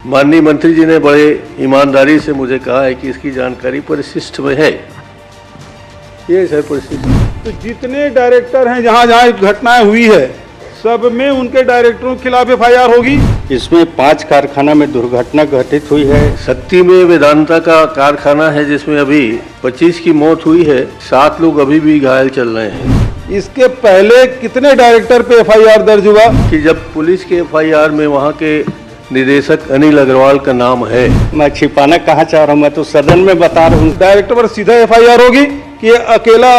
माननीय मंत्री जी ने बड़े ईमानदारी से मुझे कहा है कि इसकी जानकारी परिशिष्ट में है। ये है परिशिष्ट। तो जितने डायरेक्टर हैं जहाँ जहाँ घटनाएं हुई है सब में उनके डायरेक्टरों के खिलाफ एफआईआर होगी। इसमें 5 कारखाना में दुर्घटना घटित हुई है। शक्ति में वेदांता का कारखाना है जिसमें अभी 25 की मौत हुई है, 7 लोग अभी भी घायल चल रहे हैं। इसके पहले कितने डायरेक्टर पे एफआईआर दर्ज हुआ? कि जब पुलिस के एफआईआर में वहाँ के निदेशक अनिल अग्रवाल का नाम है। मैं छिपाना कहाँ चाह रहा हूँ, मैं तो सदन में बता रहा हूँ। डायरेक्टर पर सीधा एफआईआर होगी कि ये अकेला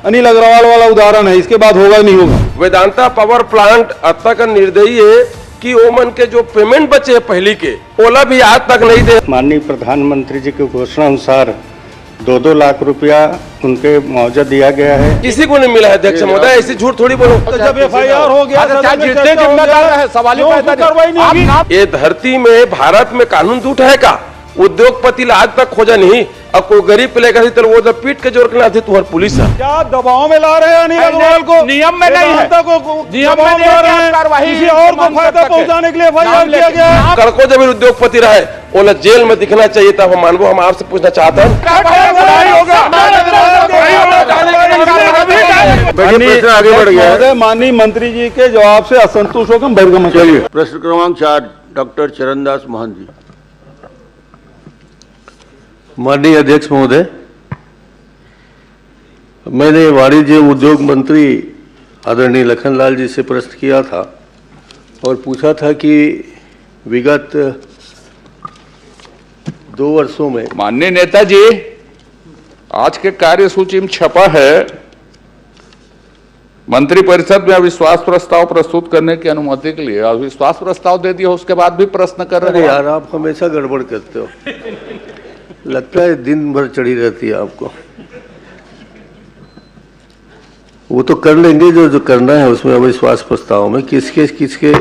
अनिल अग्रवाल वाला उदाहरण है, इसके बाद होगा नहीं होगा? वेदांता पावर प्लांट अब तक निर्दयी है कि ओमन के जो पेमेंट बचे है पहली के ओला भी आज तक नहीं दे। माननीय प्रधानमंत्री जी की घोषणा अनुसार 2-2 लाख रुपया उनके मुआवजा दिया गया है। किसी को नहीं मिला है अध्यक्ष महोदय, ऐसी झूठ थोड़ी बोलो। तो जब एफआईआर हो गया सवाल कार्रवाई नहीं होगी। ये धरती में भारत में कानून झूठ है का? उद्योगपति आज तक खोजा नहीं। अब कोई गरीब को लेकर तो वो पीट के जोर के लाते तुम्हारी पुलिस है। क्या दबाव में ला रहे हैं अनिल अग्रवाल को? नियम में नहीं है, नियम में नहीं है। किसी और को फायदा पहुंचाने के लिए एफआईआर किया गया है। कड़को जब उद्योगपति रहे वो जेल में दिखना चाहिए था। हम मानवो, हम आपसे पूछना चाहते हैं आगे बढ़ गया। माननीय मंत्री जी के जवाब से असंतुष्ट होकर बहिर्गमन करिए। प्रश्न क्रमांक 4 डॉक्टर चरणदास मोहन जी। माननीय अध्यक्ष महोदय, मैंने वाणिज्य उद्योग मंत्री आदरणीय लखनलाल जी से प्रश्न किया था और पूछा था कि विगत 2 वर्षों में माननीय नेताजी, आज के कार्यसूची में छपा है मंत्री परिषद में अविश्वास प्रस्ताव प्रस्तुत करने की अनुमति के लिए। अविश्वास प्रस्ताव दे दिया, उसके बाद भी प्रश्न कर रहे अरे हैं। यार, आप हमेशा गड़बड़ करते हो। लगता है दिन भर चढ़ी रहती है आपको। वो तो कर लेंगे जो करना है उसमें। अविश्वास प्रस्ताव में किसके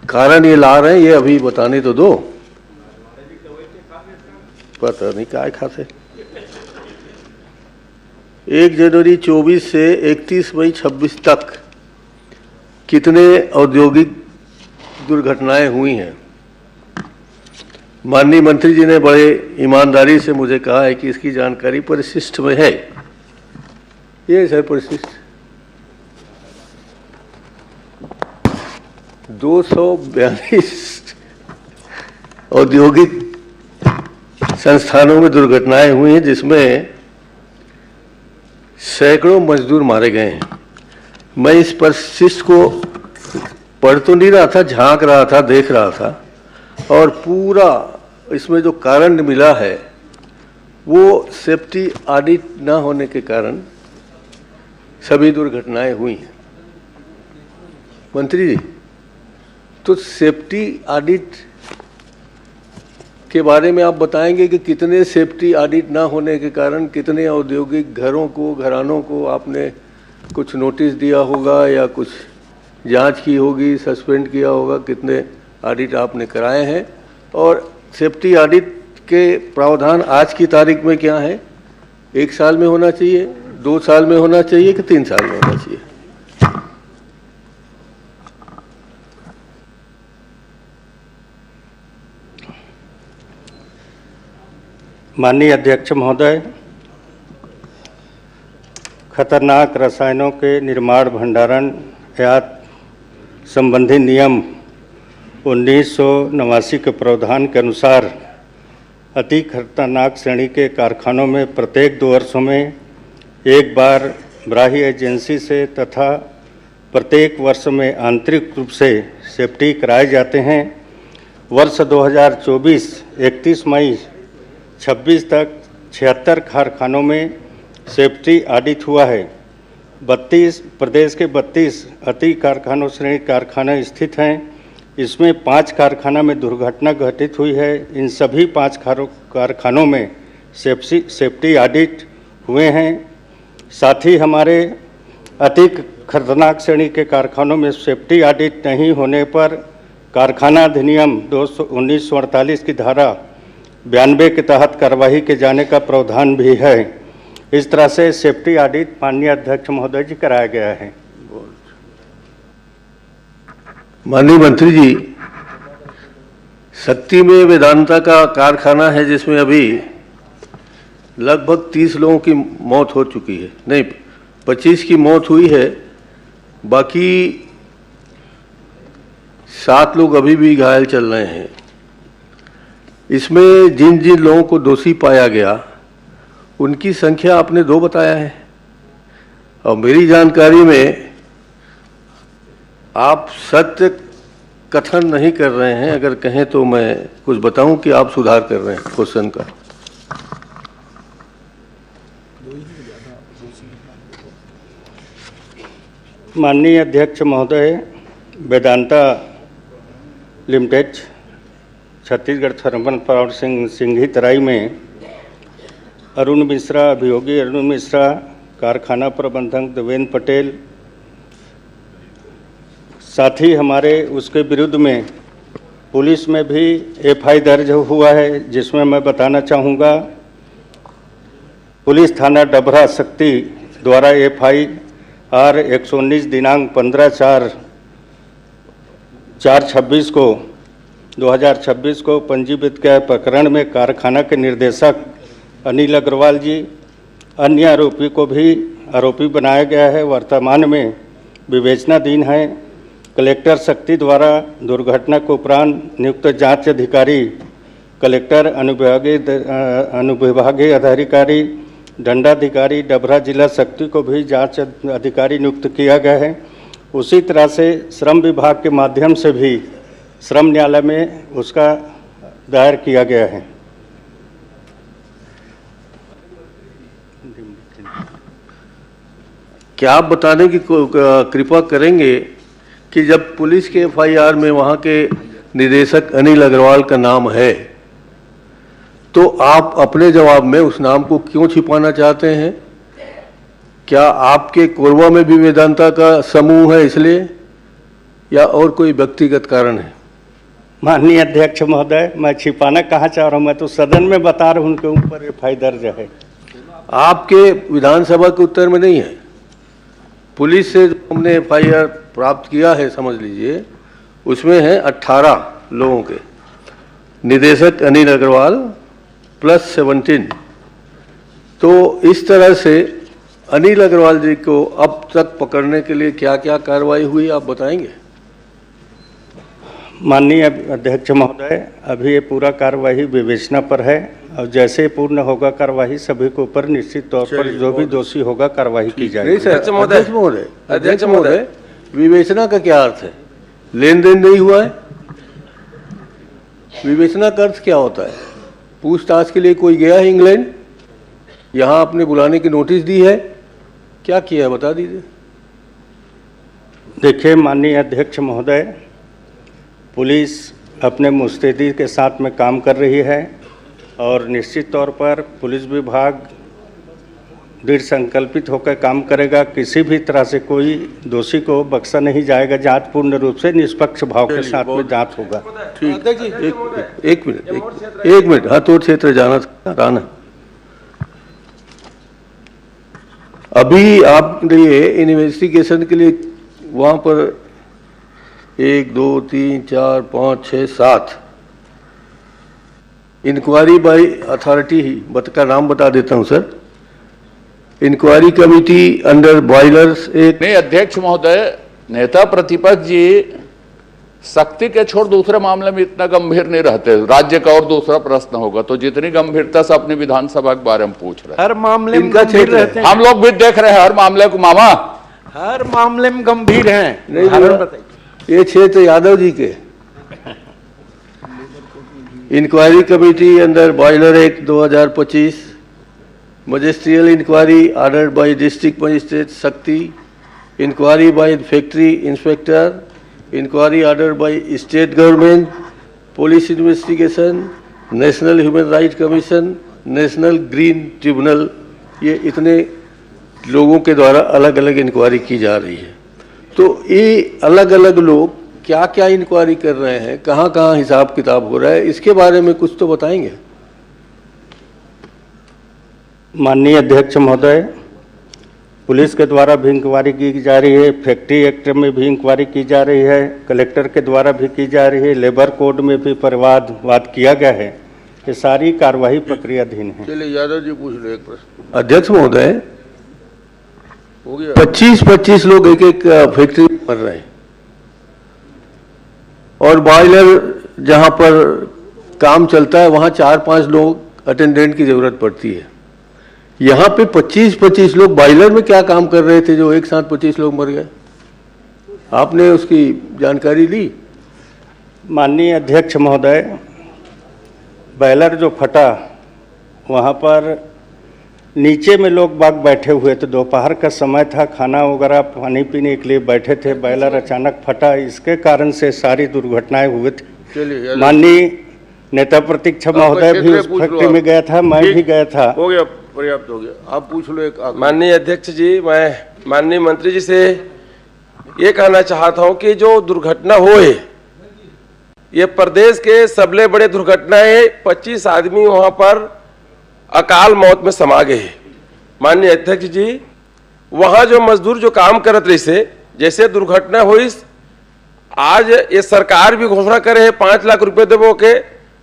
कारण ये ला रहे हैं, ये अभी बताने तो दो। पता नहीं क्या खाते। 1 जनवरी 24 से 31 मई 26 तक कितने औद्योगिक दुर्घटनाएं हुई हैं? माननीय मंत्री जी ने बड़े ईमानदारी से मुझे कहा है कि इसकी जानकारी परिशिष्ट में है। ये है परिशिष्ट। 242 औद्योगिक संस्थानों में दुर्घटनाएं हुई हैं जिसमें सैकड़ों मजदूर मारे गए हैं। मैं इस परिशिष्ट को पढ़ तो नहीं रहा था, झांक रहा था, देख रहा था, और पूरा इसमें जो कारण मिला है वो सेफ्टी ऑडिट न होने के कारण सभी दुर्घटनाएं हुई हैं। मंत्री जी, तो सेफ्टी ऑडिट के बारे में आप बताएंगे कि कितने सेफ्टी ऑडिट ना होने के कारण कितने औद्योगिक घरों को, घरानों को आपने कुछ नोटिस दिया होगा या कुछ जांच की होगी, सस्पेंड किया होगा, कितने ऑडिट आपने कराए हैं? और सेफ्टी ऑडिट के प्रावधान आज की तारीख में क्या है? 1 साल में होना चाहिए, 2 साल में होना चाहिए कि 3 साल में होना चाहिए? माननीय अध्यक्ष महोदय, खतरनाक रसायनों के निर्माण, भंडारण या संबंधी नियम 1989 के प्रावधान के अनुसार अति खतरनाक श्रेणी के कारखानों में प्रत्येक 2 वर्षों में एक बार बाह्य एजेंसी से तथा प्रत्येक वर्ष में आंतरिक रूप से सेफ्टी कराए जाते हैं। वर्ष 2024 31 मई 26 तक 76 कारखानों में सेफ्टी ऑडिट हुआ है। 32 प्रदेश के 32 अति कारखानों श्रेणी कारखाने स्थित हैं। इसमें 5 कारखाना में दुर्घटना घटित हुई है। इन सभी 5 कारखानों में सेफ्टी ऑडिट हुए हैं। साथ ही हमारे अति खतरनाक श्रेणी के कारखानों में सेफ्टी ऑडिट नहीं होने पर कारखाना अधिनियम 1948 की धारा 92 के तहत कार्रवाई के जाने का प्रावधान भी है। इस तरह से सेफ्टी ऑडिट माननीय अध्यक्ष महोदय जी कराया गया है। माननीय मंत्री जी, शक्ति में वेदांता का कारखाना है जिसमें अभी लगभग 30 लोगों की मौत हो चुकी है, नहीं 25 की मौत हुई है, बाकी 7 लोग अभी भी घायल चल रहे हैं। इसमें जिन जिन लोगों को दोषी पाया गया उनकी संख्या आपने 2 बताया है, और मेरी जानकारी में आप सत्य कथन नहीं कर रहे हैं। अगर कहें तो मैं कुछ बताऊं कि आप सुधार कर रहे हैं क्वेश्चन का। माननीय अध्यक्ष महोदय, Vedanta limited Chhattisgarh thermal power Singhi Tarai में अरुण मिश्रा, अभियोगी अरुण मिश्रा, कारखाना प्रबंधक देवेंद्र पटेल, साथ ही हमारे उसके विरुद्ध में पुलिस में भी एफआई दर्ज हुआ है, जिसमें मैं बताना चाहूँगा पुलिस थाना डभरा शक्ति द्वारा एफआईआर 119 दिनांक 15/4/26 को 2026 को पंजीकृत किया प्रकरण में कारखाना के निदेशक अनिल अग्रवाल जी, अन्य आरोपी को भी आरोपी बनाया गया है। वर्तमान में विवेचनाधीन है। कलेक्टर शक्ति द्वारा दुर्घटना के उपरांत नियुक्त जांच अधिकारी, कलेक्टर अनुविभागीय अधिकारी, दंडाधिकारी डभरा जिला शक्ति को भी जांच अधिकारी नियुक्त किया गया है। उसी तरह से श्रम विभाग के माध्यम से भी श्रम न्यायालय में उसका दायर किया गया है। क्या आप बताने की कृपा करेंगे कि जब पुलिस के एफआईआर में वहाँ के निदेशक अनिल अग्रवाल का नाम है, तो आप अपने जवाब में उस नाम को क्यों छिपाना चाहते हैं? क्या आपके कोरबा में भी वेदांता का समूह है इसलिए, या और कोई व्यक्तिगत कारण है? माननीय अध्यक्ष महोदय, मैं छिपाना कहाँ चाह रहा हूँ, मैं तो सदन में बता रहा हूँ उनके ऊपर एफआईआर दर्ज है। आपके विधानसभा के उत्तर में नहीं है। पुलिस से हमने एफआईआर प्राप्त किया है, समझ लीजिए, उसमें है 18 लोगों के, निदेशक अनिल अग्रवाल प्लस 17। तो इस तरह से अनिल अग्रवाल जी को अब तक पकड़ने के लिए क्या क्या कार्रवाई हुई, आप बताएंगे? माननीय अध्यक्ष महोदय, अभी ये पूरा कार्यवाही विवेचना पर है, और जैसे पूर्ण होगा कार्यवाही सभी के ऊपर निश्चित तौर पर जो भी दोषी होगा कार्यवाही की जाएगी। नहीं सर, अध्यक्ष महोदय, विवेचना का क्या अर्थ है? लेन देन नहीं हुआ है? विवेचना का अर्थ क्या होता है? पूछताछ के लिए कोई गया है इंग्लैंड, यहाँ आपने बुलाने की नोटिस दी है, क्या किया है बता दीजिए। देखिए माननीय अध्यक्ष महोदय, पुलिस अपने मुस्तैदी के साथ में काम कर रही है, और निश्चित तौर पर पुलिस विभाग दृढ़ संकल्पित होकर काम करेगा। किसी भी तरह से कोई दोषी को बख्शा नहीं जाएगा। जांच पूर्ण रूप से निष्पक्ष भाव के साथ में जांच होगा। ठीक, एक मिनट, हाँ, तो क्षेत्र जाना राना, अभी आपने इन्वेस्टिगेशन के लिए वहाँ पर 1 2 3 4 5 6 7 इंक्वायरी बाय अथॉरिटी का नाम बता देता हूं sir. Inquiry committee under boilers एक। नहीं अध्यक्ष महोदय, नेता प्रतिपक्ष जी शक्ति के छोड़ दूसरे मामले में इतना गंभीर नहीं रहते। राज्य का और दूसरा प्रश्न होगा तो जितनी गंभीरता से अपनी विधानसभा के बारे में पूछ रहे हैं। हर मामले में गंभीर रहते हैं। हम लोग भी देख रहे हैं हर मामले को मामा, हर मामले में गंभीर हैं। नहीं, ये क्षेत्र यादव जी के। Inquiry committee under boiler act 2025, magisterial inquiry ordered by district magistrate Shakti, inquiry by factory inspector, inquiry order by state government, police investigation, national human right commission, national green tribunal, ये इतने लोगों के द्वारा अलग अलग इंक्वायरी की जा रही है। तो ये अलग अलग लोग क्या क्या इंक्वायरी कर रहे हैं, कहाँ कहाँ हिसाब किताब हो रहा है, इसके बारे में कुछ तो बताएंगे। माननीय अध्यक्ष महोदय, पुलिस के द्वारा भी इंक्वायरी की जा रही है, फैक्ट्री एक्ट में भी इंक्वायरी की जा रही है, कलेक्टर के द्वारा भी की जा रही है, लेबर कोड में भी वाद किया गया है। ये सारी कार्यवाही प्रक्रियाधीन है। चलिए यादव जी पूछ लो एक प्रश्न। अध्यक्ष महोदय, हो गया। 25-25 लोग एक एक फैक्ट्री में मर रहे हैं और बॉयलर जहां पर काम चलता है वहां 4-5 लोग अटेंडेंट की जरूरत पड़ती है। यहाँ पे 25-25 लोग बॉयलर में क्या काम कर रहे थे जो एक साथ 25 लोग मर गए? आपने उसकी जानकारी ली? माननीय अध्यक्ष महोदय, बॉयलर जो फटा वहाँ पर नीचे में लोग बाग बैठे हुए थे, दोपहर का समय था, खाना वगैरह पानी पीने के लिए बैठे थे, बॉयलर अचानक फटा, इसके कारण से सारी दुर्घटनाएं हुई थी। चलिए माननीय नेता प्रतिपक्ष महोदय भी उस फैक्ट्री में गया था, मैं भी गया था। हो गया, पर्याप्त हो गया। आप पूछ लो एक आखिरी। माननीय अध्यक्ष जी, मैं माननीय मंत्री जी से ये कहना चाहता हूं कि जो दुर्घटना हुई, ये प्रदेश के सबले बड़े दुर्घटना है। 25 आदमी वहां पर अकाल मौत में समा गए हैं। माननीय अध्यक्ष जी, वहां जो मजदूर जो काम करत रही से जैसे दुर्घटना हुई, आज ये सरकार भी घोषणा करे है 5 लाख रुपए देवो के,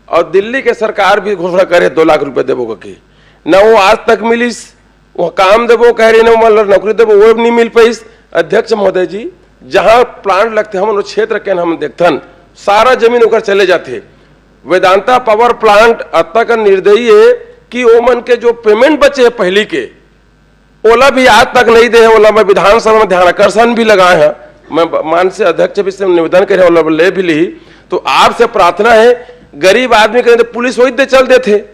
और दिल्ली के सरकार भी घोषणा करे 2 लाख रुपए देवो के। न वो आज तक मिलिस, वो काम देवो कह रही, न मतलब नौकरी देवो, वो नहीं मिल पाई। अध्यक्ष महोदय जी, जहां प्लांट लगते हम उन क्षेत्र के हम देखथन, सारा जमीन होकर चले जाते। वेदांता पावर प्लांट अब तक निर्दयी है कि वो मन के जो पेमेंट बचे है पहली के, ओला भी आज तक नहीं दे है। ओला मैं विधानसभा में ध्यान आकर्षण भी लगाए हैं, मैं मान से अध्यक्ष भी से निवेदन करे, ओला ले भी ली। तो आपसे प्रार्थना है, गरीब आदमी के पुलिस वही दे चल देते।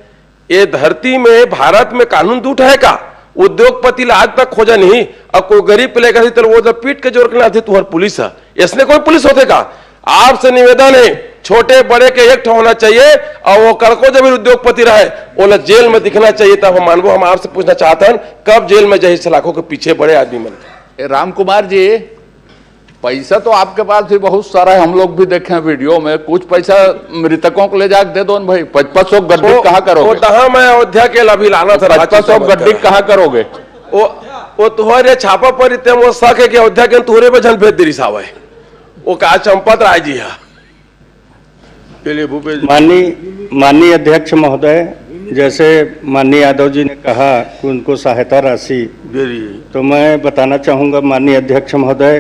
ये धरती में भारत में कानून टूट है का? उद्योगपति आज तक खोजा नहीं, अब कोई गरीब पे लेकर तो वो पीट के जोर के लाते तुम्हार पुलिस है, इसने कोई पुलिस होते का? आपसे निवेदन है, छोटे बड़े के एक होना चाहिए, और वो कड़को जब उद्योगपति रहे वो जेल में दिखना चाहिए। तब हम मानवो, हम आपसे पूछना चाहते हैं, कब जेल में जाए सलाखों के पीछे बड़े आदमी मन? राम कुमार जी, पैसा तो आपके पास भी बहुत सारा है, हम लोग भी देखे हैं वीडियो में। कुछ पैसा मृतकों को ले जाकर दे दो भाई। 5500 गड्ढे कहाँ करोगे? वो मैं अयोध्या के अभी लाना था। 5500 गड्ढे कहाँ करोगे? वो तुम्हारे छापा पर इतने वो शक है कि अयोध्या के तुहरे पे जन भेज दे साहब है वो कहा चंपत राय जी है। चलिए भूपेश। माननीय अध्यक्ष महोदय, जैसे माननीय यादव जी ने कहा कि उनको सहायता राशि दे रही है, तो मैं बताना चाहूँगा माननीय अध्यक्ष महोदय,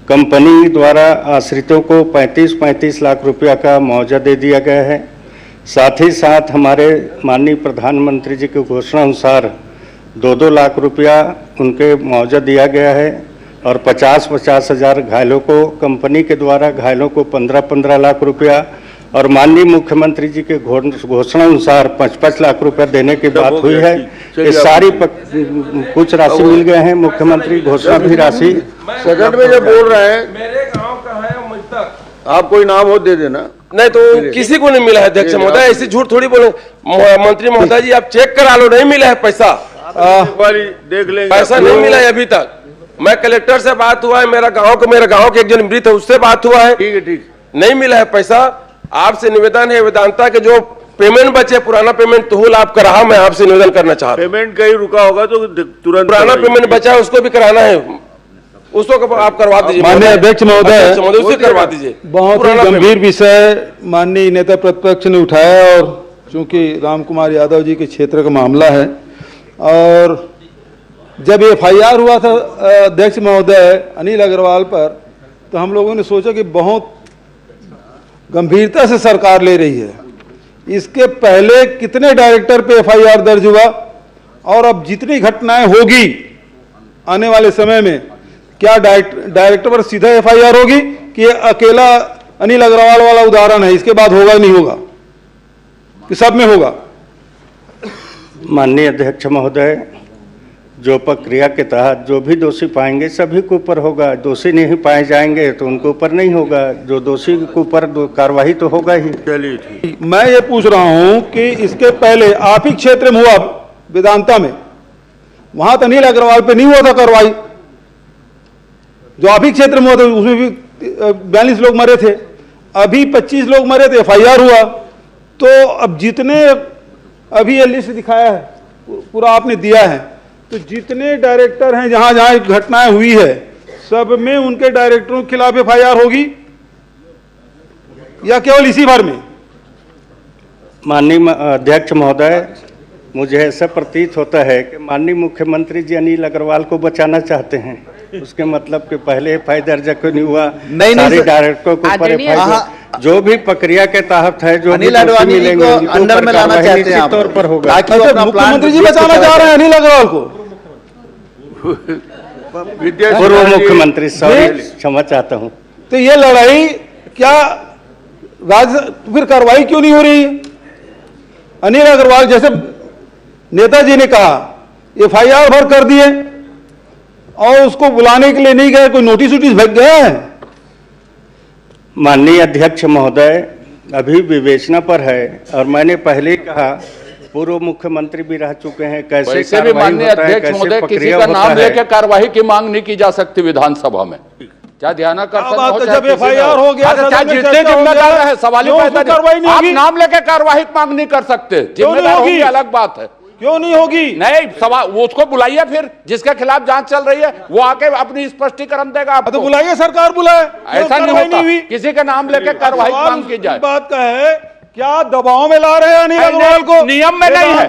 कंपनी द्वारा आश्रितों को 35-35 लाख रुपया का मुआवजा दे दिया गया है। साथ ही साथ हमारे माननीय प्रधानमंत्री जी की घोषणा अनुसार 2-2 लाख रुपया उनके मुआवजा दिया गया है, और 50-50 हज़ार घायलों को, कंपनी के द्वारा घायलों को 15-15 लाख रुपया, और माननीय मुख्यमंत्री जी के घोषणा अनुसार 5-5 लाख रुपया देने की बात हुई है। ये सारी कुछ राशि मिल गए हैं, मुख्यमंत्री घोषणा भी राशि। सेकंड में जब बोल रहे हैं, मेरे गांव का है मुझ तक, आप कोई नाम हो दे देना। नहीं तो किसी को नहीं मिला है अध्यक्ष महोदय, ऐसी झूठ थोड़ी बोले। मंत्री महोदय जी, आप चेक करा लो, नहीं मिला है पैसा। देख लेंगे, पैसा नहीं मिला है अभी तक। मैं कलेक्टर से बात हुआ है, मेरे गांव के एक जन मृत है, उससे बात हुआ है, ठीक है, ठीक, नहीं मिला है पैसा। आपसे निवेदन है, वेदांता के जो पेमेंट बचे, पुराना पेमेंट तुहुल आप करा, मैं आपसे निवेदन करना चाहता हूं। पेमेंट कहीं रुका होगा तो तुरंत पुराना पेमेंट बचा है, उसको भी कराना है, उसको आप करवा दीजिए। माननीय अध्यक्ष महोदय, उसे करवा दीजिए। बहुत ही गंभीर विषय माननीय नेता प्रतिपक्ष ने उठाया, और चूंकि राम कुमार यादव जी के क्षेत्र का मामला है, और जब FIR हुआ था अध्यक्ष महोदय अनिल अग्रवाल पर, तो हम लोगों ने सोचा कि बहुत गंभीरता से सरकार ले रही है। इसके पहले कितने डायरेक्टर पे FIR दर्ज हुआ, और अब जितनी घटनाएं होगी आने वाले समय में, क्या डायरेक्टर पर सीधा FIR होगी कि ये अकेला अनिल अग्रवाल वाला उदाहरण है, इसके बाद होगा नहीं होगा, कि सब में होगा? माननीय अध्यक्ष महोदय, जो प्रक्रिया के तहत जो भी दोषी पाएंगे सभी के ऊपर होगा, दोषी नहीं पाए जाएंगे तो उनके ऊपर नहीं होगा, जो दोषी के ऊपर कार्रवाई तो होगा ही। चलिए ठीक। मैं ये पूछ रहा हूं कि इसके पहले आप ही क्षेत्र में हुआ वेदांता में, वहां तो अनिल अग्रवाल पे नहीं हुआ था कार्रवाई, जो आप ही क्षेत्र में हुआ था उसमें भी 42 लोग मरे थे, अभी 25 लोग मरे थे, FIR हुआ। तो अब जितने अभी ये लिस्ट दिखाया है पूरा आपने दिया है, तो जितने डायरेक्टर हैं जहां जहां घटनाएं हुई है सब में उनके डायरेक्टरों के खिलाफ एफआईआर होगी या केवल इसी भर में? माननीय अध्यक्ष महोदय, मुझे ऐसा प्रतीत होता है कि माननीय मुख्यमंत्री जी अनिल अग्रवाल को बचाना चाहते हैं। उसके मतलब कि पहले एफआईआर दर्ज क्यों नहीं हुआ? सारे डायरेक्टरों के ऊपर एफआईआर जो भी प्रक्रिया के तहत है, जो अनिल अडवाणी को अंदर में लाना चाहते हैं तौर पर होगा। मुख्यमंत्री जी बचाना चाह रहे हैं अनिल अग्रवाल को? पूर्व मुख्यमंत्री, सॉरी, क्षमा चाहता हूँ। तो ये लड़ाई क्या फिर कार्रवाई क्यों नहीं हो रही? अनिल अग्रवाल जैसे नेताजी ने कहा एफआईआर भर कर दिए और उसको बुलाने के लिए नहीं गए, कोई नोटिस वोटिस भेज गया है? माननीय अध्यक्ष महोदय, अभी विवेचना पर है और मैंने पहले ही कहा पूर्व मुख्यमंत्री भी रह चुके हैं, कैसे वैसे भी माननीय अध्यक्ष महोदय किसी का नाम लेकर कार्रवाई की मांग नहीं की जा सकती विधानसभा में। क्या ध्यानाकर्षण जब एफआईआर हो गया जितने जिम्मेदार है, सवाल ही पैदा नहीं, आप नाम लेकर कार्रवाई मांग नहीं कर सकते, जिम्मेदार होगी अलग बात है। क्यों नहीं होगी? नहीं, सवाल वो उसको बुलाइए, फिर जिसके खिलाफ जांच चल रही है वो आके अपनी स्पष्टीकरण देगा आपको। तो बुलाइए, सरकार बुलाए। ऐसा नहीं होता, किसी का नाम लेकर कार्रवाई मांग की जाए। बात का है क्या दबाव में ला रहे हैं अनिल अग्रवाल को? नियम में नहीं है,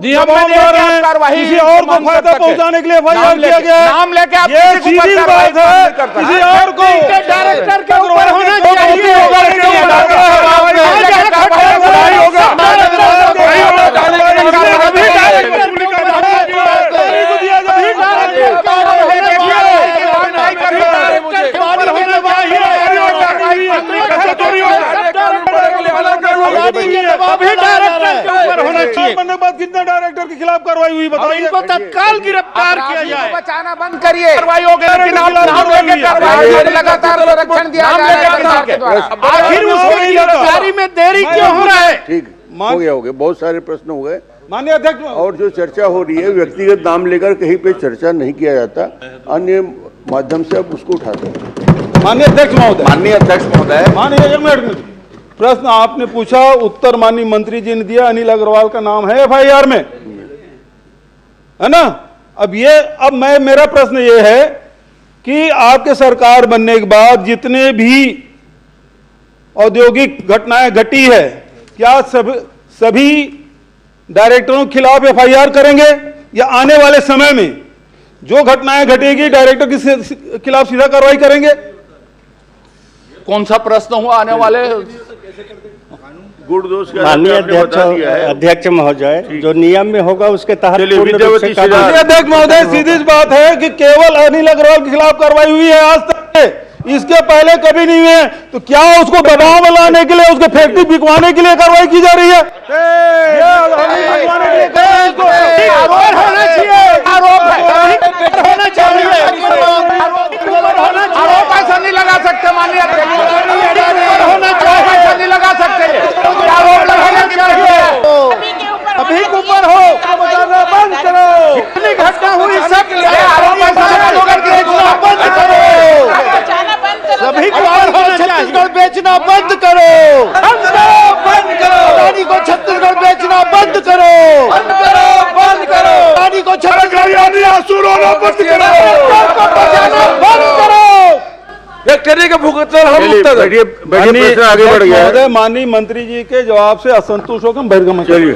नियम में नहीं है कार्रवाई, किसी और को फायदा पहुंचाने के लिए एफआईआर किया गया है। नाम लेके आप ये सीधी बात है, किसी और को डायरेक्टर के ऊपर होना चाहिए। कितने डायरेक्टर के खिलाफ कार्रवाई हुई बताइए? इनको तत्काल गिरफ्तार किया जाए। बचाना बंद करिए, कार्रवाई हो गई, लेकिन आप नाम लेके कार्रवाई लगातार संरक्षण दिया जा रहा है। आखिर उसको गिरफ्तारी में देरी क्यों हो रहा है? ठीक हो गया, बहुत सारे प्रश्न हो गए। माननीय अध्यक्ष, और जो चर्चा हो रही है व्यक्तिगत नाम लेकर कहीं पे चर्चा नहीं किया जाता, अन्य माध्यम से अब उसको उठाते हैं। माननीय अध्यक्ष महोदय, माननीय प्रश्न आपने पूछा, उत्तर माननीय मंत्री जी ने दिया, अनिल अग्रवाल का नाम है एफआईआर में, है ना? अब मेरा प्रश्न ये है कि आपके सरकार बनने के बाद जितने भी औद्योगिक घटनाएं घटी है, क्या सभी डायरेक्टरों के खिलाफ एफआईआर करेंगे या आने वाले समय में जो घटनाएं घटेगी डायरेक्टर के खिलाफ सीधा कार्रवाई करेंगे? कौन सा प्रश्न हुआ आने वाले? गुड़ दोष माननीय अध्यक्ष महोदय, जो नियम में होगा उसके तहत माननीय अध्यक्ष महोदय, सीधी बात है कि केवल अनिल अग्रवाल के खिलाफ कार्रवाई हुई है आज तक, इसके पहले कभी नहीं हुए। तो क्या उसको दबाव में लाने के लिए, उसके फैक्ट्री बिकवाने के लिए कार्रवाई की जा रही है? आरोप ऐसा नहीं लगा सकते माननीय अध्यक्ष, ऐसा नहीं लगा सकते, आरोप लगाने की अभी ऊपर हो, बंद करो। कितनी घटना हुई सब आरोप ऐसा बेचना बंद करो। सभी को छत्तीसगढ़ बेचना बंद करो, बंद करो। रानी को छत्तीसगढ़ बेचना बंद करो, बंद करो। रानी को छत्तीसगढ़ बंद करो। फैक्ट्री का भुगतान हम मुक्त बैठिए, प्रश्न आगे बढ़ गया है। माननीय मंत्री जी के जवाब से असंतुष्ट होकर हम बहिर्गमन करिए।